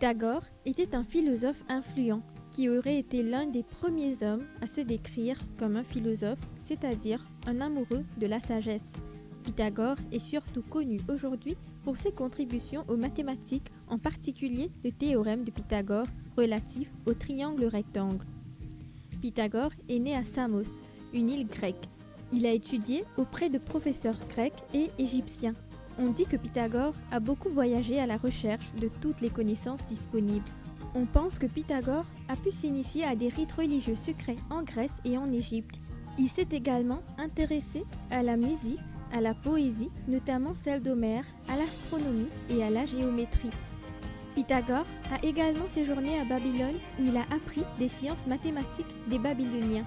Pythagore était un philosophe influent qui aurait été l'un des premiers hommes à se décrire comme un philosophe, c'est-à-dire un amoureux de la sagesse. Pythagore est surtout connu aujourd'hui pour ses contributions aux mathématiques, en particulier le théorème de Pythagore relatif au triangle rectangle. Pythagore est né à Samos, une île grecque. Il a étudié auprès de professeurs grecs et égyptiens. On dit que Pythagore a beaucoup voyagé à la recherche de toutes les connaissances disponibles. On pense que Pythagore a pu s'initier à des rites religieux secrets en Grèce et en Égypte. Il s'est également intéressé à la musique, à la poésie, notamment celle d'Homère, à l'astronomie et à la géométrie. Pythagore a également séjourné à Babylone où il a appris des sciences mathématiques des Babyloniens.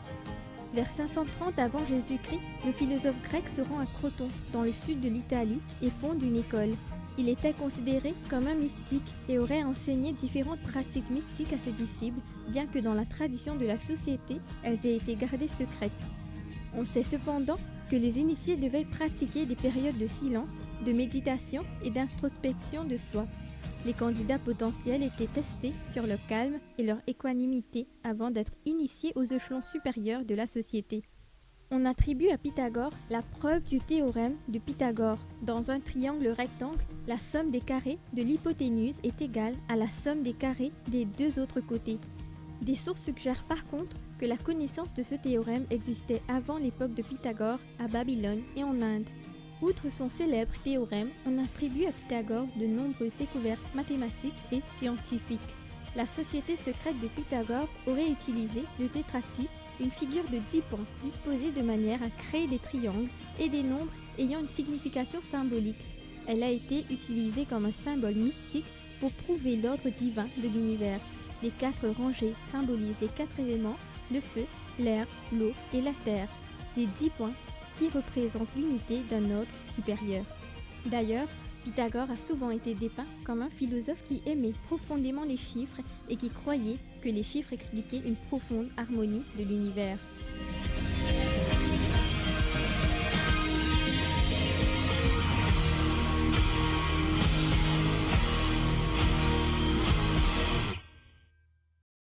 Vers 530 avant Jésus-Christ, le philosophe grec se rend à Croton, dans le sud de l'Italie, et fonde une école. Il était considéré comme un mystique et aurait enseigné différentes pratiques mystiques à ses disciples, bien que dans la tradition de la société, elles aient été gardées secrètes. On sait cependant que les initiés devaient pratiquer des périodes de silence, de méditation et d'introspection de soi. Les candidats potentiels étaient testés sur leur calme et leur équanimité avant d'être initiés aux échelons supérieurs de la société. On attribue à Pythagore la preuve du théorème de Pythagore. Dans un triangle rectangle, la somme des carrés de l'hypoténuse est égale à la somme des carrés des deux autres côtés. Des sources suggèrent par contre que la connaissance de ce théorème existait avant l'époque de Pythagore à Babylone et en Inde. Outre son célèbre théorème, on attribue à Pythagore de nombreuses découvertes mathématiques et scientifiques. La société secrète de Pythagore aurait utilisé le tétractys, une figure de 10 points disposée de manière à créer des triangles et des nombres ayant une signification symbolique. Elle a été utilisée comme un symbole mystique pour prouver l'ordre divin de l'univers. Les 4 rangées symbolisent les 4 éléments, le feu, l'air, l'eau et la terre. Les 10 points qui représentent l'unité d'un ordre supérieur. D'ailleurs, Pythagore a souvent été dépeint comme un philosophe qui aimait profondément les chiffres et qui croyait que les chiffres expliquaient une profonde harmonie de l'univers.